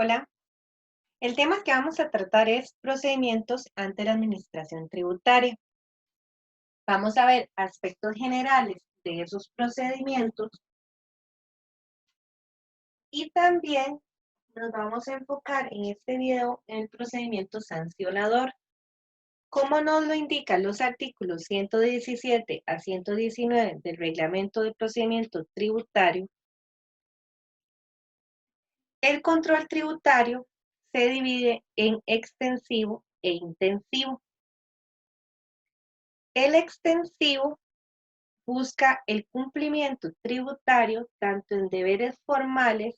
Hola, el tema que vamos a tratar es procedimientos ante la administración tributaria. Vamos a ver aspectos generales de esos procedimientos y también nos vamos a enfocar en este video en el procedimiento sancionador. Como nos lo indican los artículos 117 a 119 del Reglamento de Procedimiento Tributario, el control tributario se divide en extensivo e intensivo. El extensivo busca el cumplimiento tributario tanto en deberes formales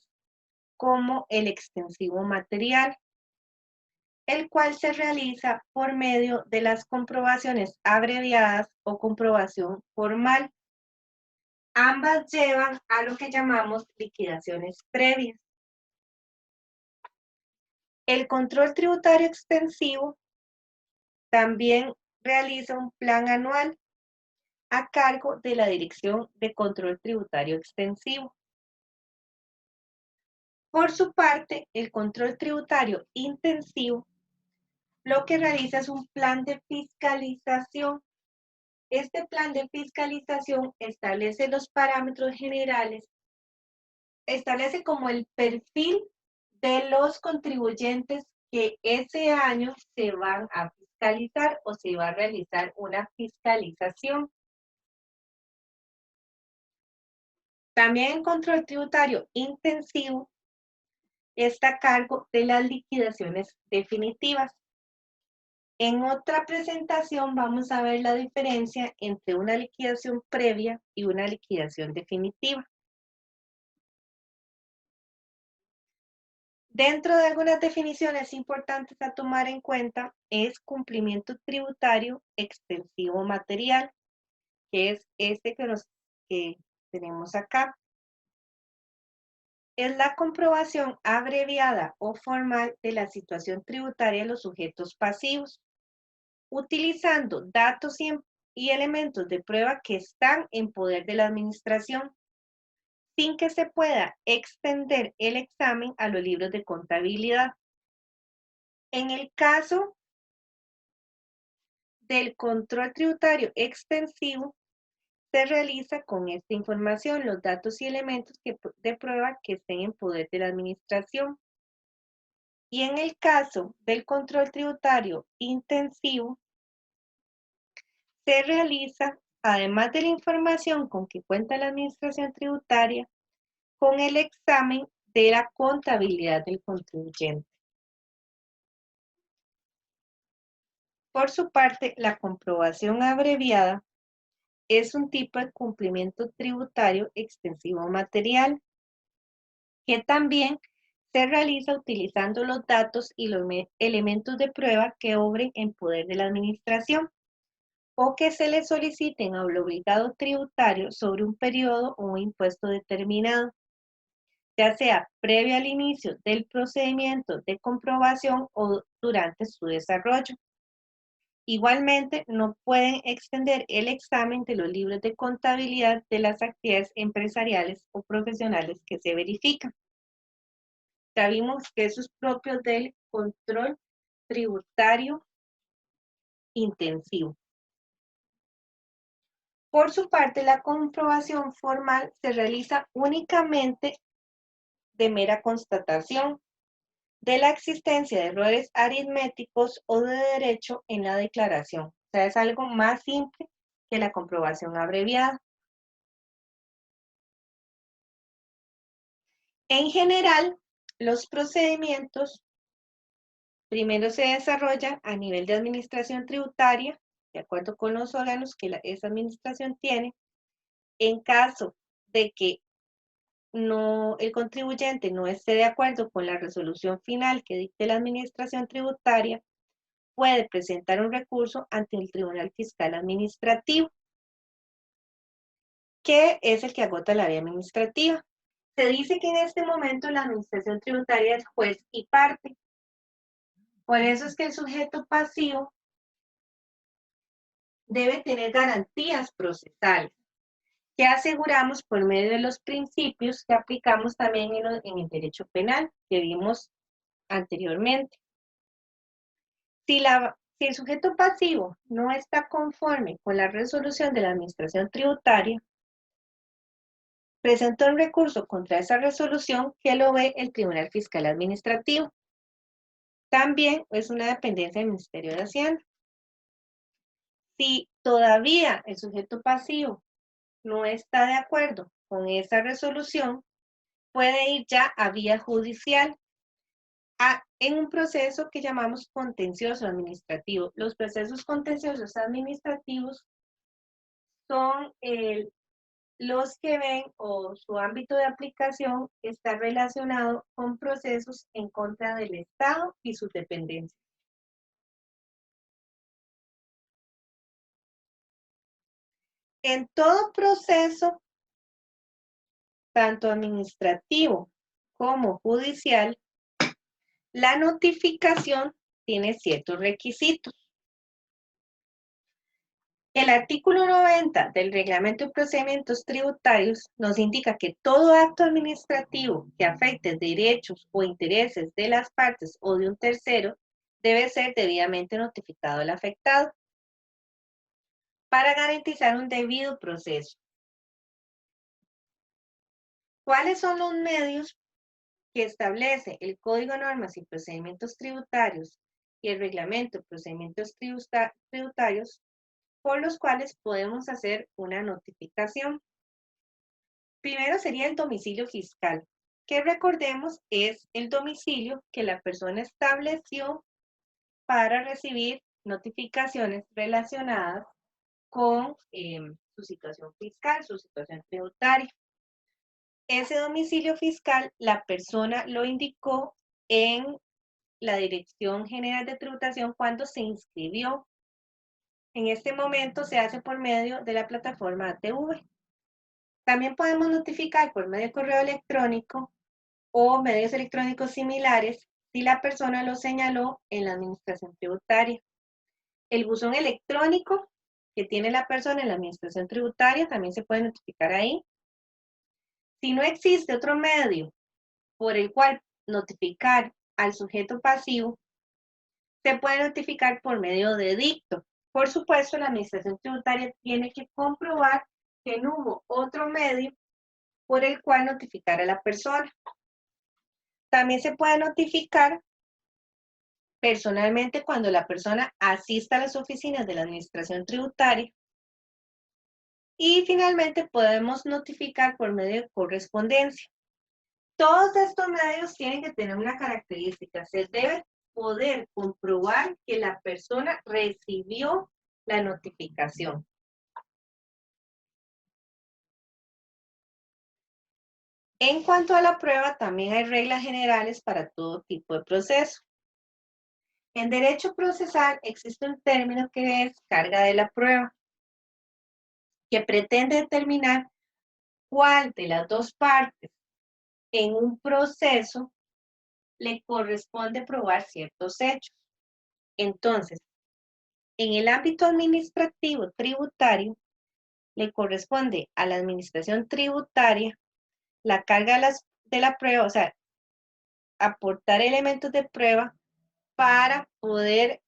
como el extensivo material, el cual se realiza por medio de las comprobaciones abreviadas o comprobación formal. Ambas llevan a lo que llamamos liquidaciones previas. El control tributario extensivo también realiza un plan anual a cargo de la Dirección de Control Tributario Extensivo. Por su parte, el control tributario intensivo lo que realiza es un plan de fiscalización. Este plan de fiscalización establece los parámetros generales, establece como el perfil de los contribuyentes que ese año se van a fiscalizar o se va a realizar una fiscalización. También el control tributario intensivo está a cargo de las liquidaciones definitivas. En otra presentación vamos a ver la diferencia entre una liquidación previa y una liquidación definitiva. Dentro de algunas definiciones importantes a tomar en cuenta es cumplimiento tributario extensivo material, que es este que tenemos acá. Es la comprobación abreviada o formal de la situación tributaria de los sujetos pasivos, utilizando datos y elementos de prueba que están en poder de la administración, sin que se pueda extender el examen a los libros de contabilidad. En el caso del control tributario extensivo, se realiza con esta información los datos y elementos de prueba que estén en poder de la administración. Y en el caso del control tributario intensivo, se realiza, además de la información con que cuenta la administración tributaria, con el examen de la contabilidad del contribuyente. Por su parte, la comprobación abreviada es un tipo de cumplimiento tributario extensivo material que también se realiza utilizando los datos y los elementos de prueba que obren en poder de la administración o que se le soliciten al obligado tributario sobre un periodo o un impuesto determinado, ya sea previo al inicio del procedimiento de comprobación o durante su desarrollo. Igualmente, no pueden extender el examen de los libros de contabilidad de las actividades empresariales o profesionales que se verifican. Ya vimos que eso es propio del control tributario intensivo. Por su parte, la comprobación formal se realiza únicamente de mera constatación de la existencia de errores aritméticos o de derecho en la declaración. O sea, es algo más simple que la comprobación abreviada. En general, los procedimientos primero se desarrollan a nivel de administración tributaria, de acuerdo con los órganos que esa administración tiene. En caso de que el contribuyente no esté de acuerdo con la resolución final que dicte la administración tributaria, puede presentar un recurso ante el Tribunal Fiscal Administrativo, que es el que agota la vía administrativa. Se dice que en este momento la administración tributaria es juez y parte. Por eso es que el sujeto pasivo debe tener garantías procesales, que aseguramos por medio de los principios que aplicamos también en el derecho penal, que vimos anteriormente. Si el sujeto pasivo no está conforme con la resolución de la Administración Tributaria, presenta un recurso contra esa resolución que lo ve el Tribunal Fiscal Administrativo. También es una dependencia del Ministerio de Hacienda. Si todavía el sujeto pasivo no está de acuerdo con esa resolución, puede ir ya a vía judicial en un proceso que llamamos contencioso administrativo. Los procesos contenciosos administrativos son los que ven o su ámbito de aplicación está relacionado con procesos en contra del Estado y sus dependencias. En todo proceso, tanto administrativo como judicial, la notificación tiene ciertos requisitos. El artículo 90 del Reglamento de Procedimientos Tributarios nos indica que todo acto administrativo que afecte derechos o intereses de las partes o de un tercero debe ser debidamente notificado al afectado para garantizar un debido proceso. ¿Cuáles son los medios que establece el Código de Normas y Procedimientos Tributarios y el Reglamento de Procedimientos Tributarios por los cuales podemos hacer una notificación? Primero sería el domicilio fiscal, que recordemos es el domicilio que la persona estableció para recibir notificaciones relacionadas con su situación fiscal, su situación tributaria. Ese domicilio fiscal, la persona lo indicó en la Dirección General de Tributación cuando se inscribió. En este momento se hace por medio de la plataforma ATV. También podemos notificar por medio de correo electrónico o medios electrónicos similares si la persona lo señaló en la administración tributaria. El buzón electrónico que tiene la persona en la administración tributaria también se puede notificar ahí. Si no existe otro medio por el cual notificar al sujeto pasivo, se puede notificar por medio de edicto. Por supuesto, la administración tributaria tiene que comprobar que no hubo otro medio por el cual notificar a la persona. También se puede notificar personalmente cuando la persona asista a las oficinas de la administración tributaria. Y finalmente podemos notificar por medio de correspondencia. Todos estos medios tienen que tener una característica. Se debe poder comprobar que la persona recibió la notificación. En cuanto a la prueba, también hay reglas generales para todo tipo de proceso. En derecho procesal existe un término que es carga de la prueba, que pretende determinar cuál de las dos partes en un proceso le corresponde probar ciertos hechos. Entonces, en el ámbito administrativo tributario, le corresponde a la administración tributaria la carga de la prueba, o sea, aportar elementos de prueba para poder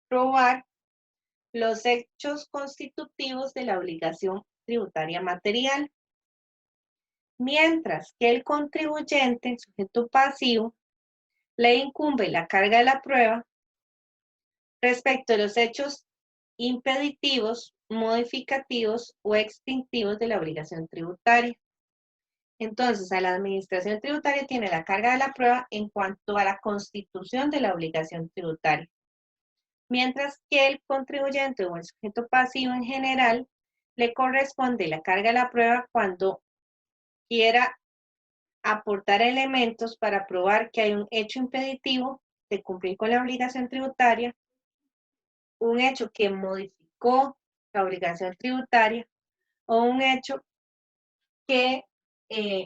probar los hechos constitutivos de la obligación tributaria material. Mientras que el contribuyente, sujeto pasivo, le incumbe la carga de la prueba respecto de los hechos impeditivos, modificativos o extintivos de la obligación tributaria. Entonces, a la administración tributaria tiene la carga de la prueba en cuanto a la constitución de la obligación tributaria, mientras que el contribuyente o el sujeto pasivo en general le corresponde la carga de la prueba cuando quiera aportar elementos para probar que hay un hecho impeditivo de cumplir con la obligación tributaria, un hecho que modificó la obligación tributaria o un hecho que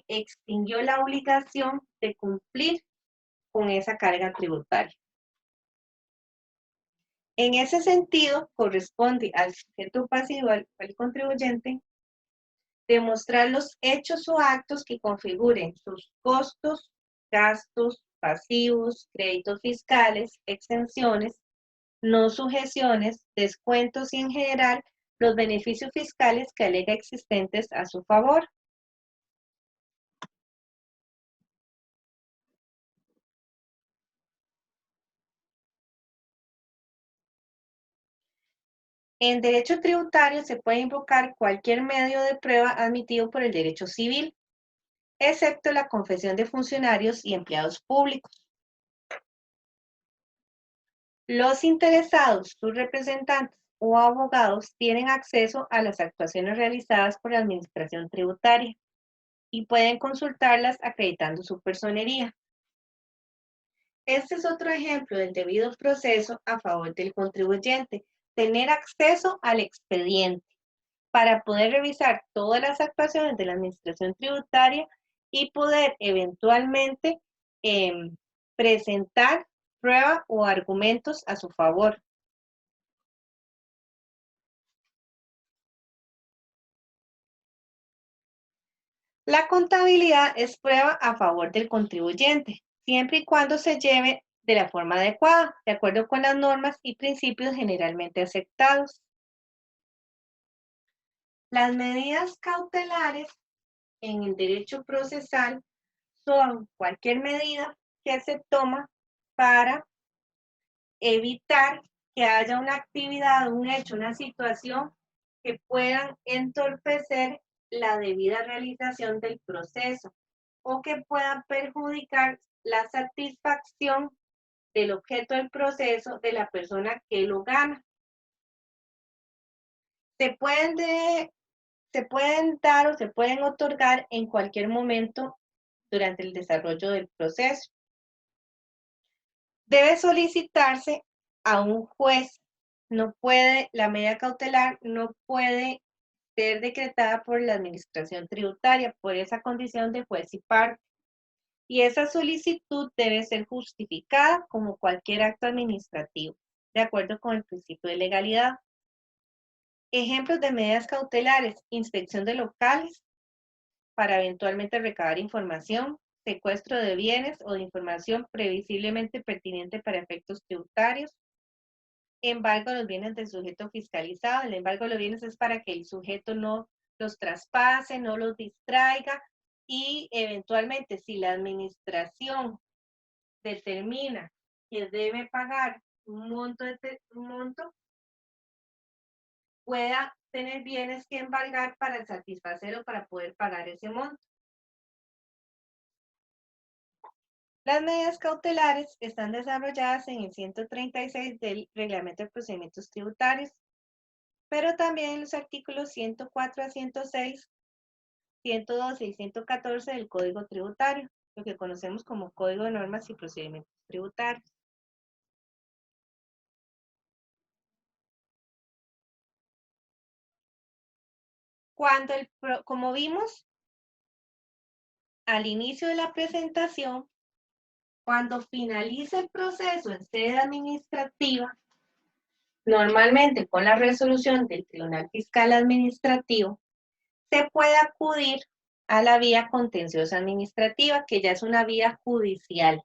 extinguió la obligación de cumplir con esa carga tributaria. En ese sentido, corresponde al sujeto pasivo, al contribuyente, demostrar los hechos o actos que configuren sus costos, gastos pasivos, créditos fiscales, exenciones, no sujeciones, descuentos y en general los beneficios fiscales que alega existentes a su favor. En derecho tributario se puede invocar cualquier medio de prueba admitido por el derecho civil, excepto la confesión de funcionarios y empleados públicos. Los interesados, sus representantes o abogados tienen acceso a las actuaciones realizadas por la Administración Tributaria y pueden consultarlas acreditando su personería. Este es otro ejemplo del debido proceso a favor del contribuyente, tener acceso al expediente para poder revisar todas las actuaciones de la Administración Tributaria y poder eventualmente presentar prueba o argumentos a su favor. La contabilidad es prueba a favor del contribuyente, siempre y cuando se lleve de la forma adecuada, de acuerdo con las normas y principios generalmente aceptados. Las medidas cautelares en el derecho procesal son cualquier medida que se toma para evitar que haya una actividad, un hecho, una situación que puedan entorpecer la debida realización del proceso o que puedan perjudicar la satisfacción del objeto del proceso de la persona que lo gana. Se pueden, se pueden dar o se pueden otorgar en cualquier momento durante el desarrollo del proceso. Debe solicitarse a un juez. No puede, la medida cautelar no puede ser decretada por la Administración Tributaria por esa condición de juez y parte. Y esa solicitud debe ser justificada como cualquier acto administrativo, de acuerdo con el principio de legalidad. Ejemplos de medidas cautelares: inspección de locales para eventualmente recabar información, secuestro de bienes o de información previsiblemente pertinente para efectos tributarios, embargo de los bienes del sujeto fiscalizado. El embargo de los bienes es para que el sujeto no los traspase, no los distraiga y eventualmente si la administración determina que debe pagar un monto, pueda tener bienes que embargar para satisfacer o para poder pagar ese monto. Las medidas cautelares están desarrolladas en el 136 del Reglamento de Procedimientos Tributarios, pero también en los artículos 104 a 106, 112 y 114 del Código Tributario, lo que conocemos como Código de Normas y Procedimientos Tributarios. Como vimos al inicio de la presentación, cuando finaliza el proceso en sede administrativa, normalmente con la resolución del Tribunal Fiscal Administrativo, se puede acudir a la vía contenciosa administrativa, que ya es una vía judicial,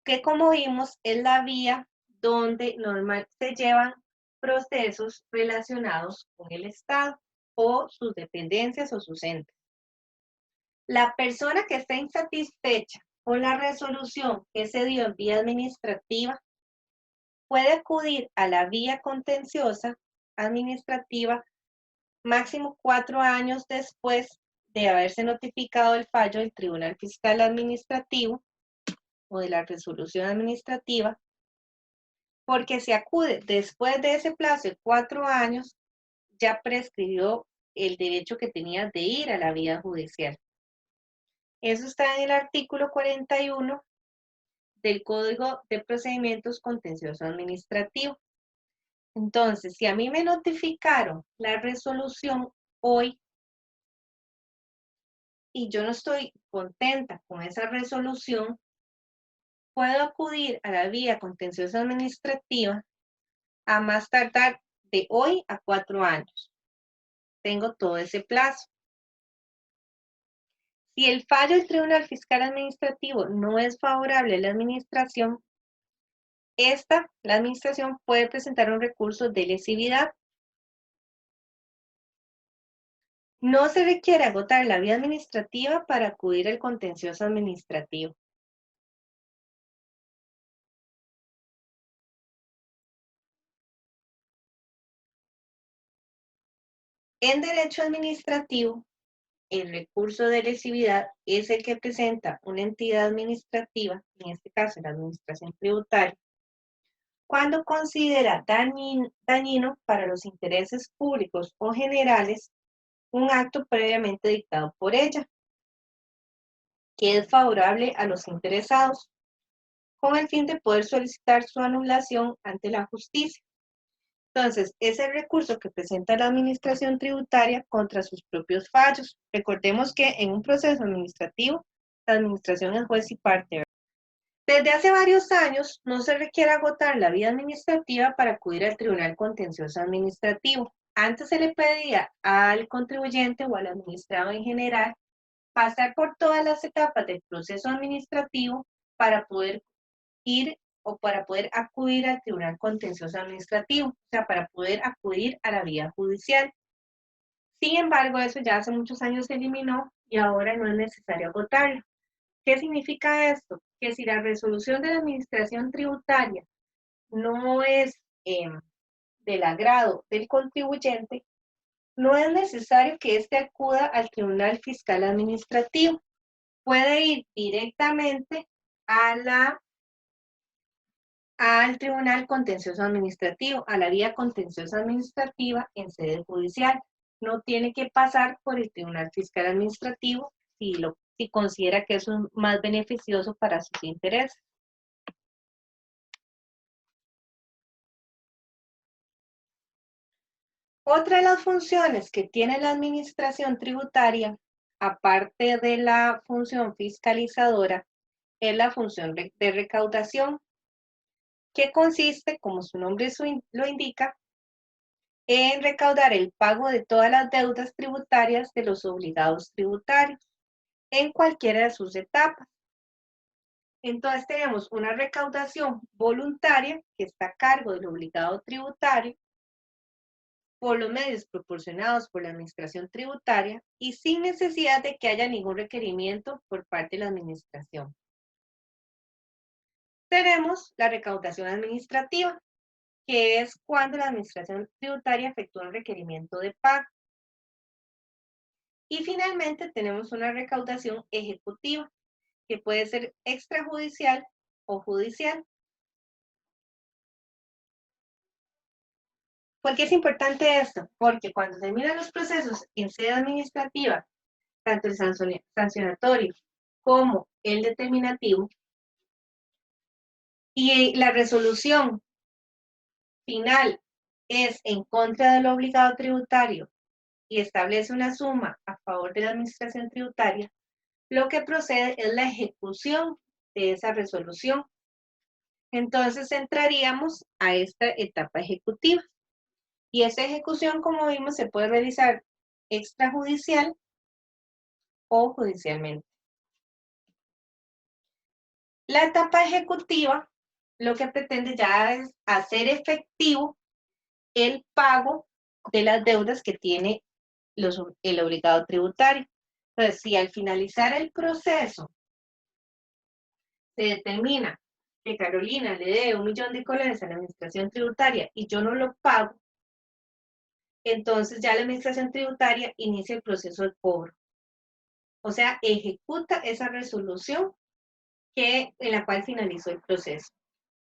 que como vimos es la vía donde normalmente se llevan procesos relacionados con el Estado o sus dependencias o sus entes. La persona que esté insatisfecha con la resolución que se dio en vía administrativa puede acudir a la vía contenciosa administrativa máximo 4 años después de haberse notificado el fallo del Tribunal Fiscal Administrativo o de la resolución administrativa, porque si acude después de ese plazo de 4 años, ya prescribió el derecho que tenía de ir a la vía judicial. Eso está en el artículo 41 del Código de Procedimientos Contencioso Administrativo. Entonces, si a mí me notificaron la resolución hoy y yo no estoy contenta con esa resolución, puedo acudir a la vía contenciosa administrativa a más tardar de hoy a 4 años. Tengo todo ese plazo. Si el fallo del Tribunal Fiscal Administrativo no es favorable a la administración, la administración puede presentar un recurso de lesividad. No se requiere agotar la vía administrativa para acudir al contencioso administrativo. En derecho administrativo, el recurso de lesividad es el que presenta una entidad administrativa, en este caso la administración tributaria, cuando considera dañino para los intereses públicos o generales un acto previamente dictado por ella, que es favorable a los interesados, con el fin de poder solicitar su anulación ante la justicia. Entonces, es el recurso que presenta la administración tributaria contra sus propios fallos. Recordemos que en un proceso administrativo, la administración es juez y parte. Desde hace varios años, no se requiere agotar la vía administrativa para acudir al Tribunal Contencioso Administrativo. Antes se le pedía al contribuyente o al administrado en general pasar por todas las etapas del proceso administrativo para poder ir o para poder acudir al Tribunal Contencioso Administrativo, o sea, para poder acudir a la vía judicial. Sin embargo, eso ya hace muchos años se eliminó y ahora no es necesario agotarlo. ¿Qué significa esto? Que si la resolución de la administración tributaria no es del agrado del contribuyente, no es necesario que éste acuda al Tribunal Fiscal Administrativo. Puede ir directamente al Tribunal Contencioso Administrativo, a la vía contenciosa administrativa en sede judicial. No tiene que pasar por el Tribunal Fiscal Administrativo si considera que es más beneficioso para sus intereses. Otra de las funciones que tiene la administración tributaria, aparte de la función fiscalizadora, es la función de recaudación, que consiste, como su nombre lo indica, en recaudar el pago de todas las deudas tributarias de los obligados tributarios en cualquiera de sus etapas. Entonces tenemos una recaudación voluntaria que está a cargo del obligado tributario por los medios proporcionados por la administración tributaria y sin necesidad de que haya ningún requerimiento por parte de la administración. Tenemos la recaudación administrativa, que es cuando la administración tributaria efectúa un requerimiento de pago. Y finalmente tenemos una recaudación ejecutiva, que puede ser extrajudicial o judicial. ¿Por qué es importante esto? Porque cuando se miran los procesos en sede administrativa, tanto el sancionatorio como el determinativo, y la resolución final es en contra del obligado tributario y establece una suma a favor de la administración tributaria, lo que procede es la ejecución de esa resolución. Entonces entraríamos a esta etapa ejecutiva. Y esa ejecución, como vimos, se puede realizar extrajudicial o judicialmente. La etapa ejecutiva lo que pretende ya es hacer efectivo el pago de las deudas que tiene el obligado tributario. Entonces, si al finalizar el proceso se determina que Carolina le debe $1.000.000 a la administración tributaria y yo no lo pago, entonces ya la administración tributaria inicia el proceso de cobro. O sea, ejecuta esa resolución en la cual finalizó el proceso.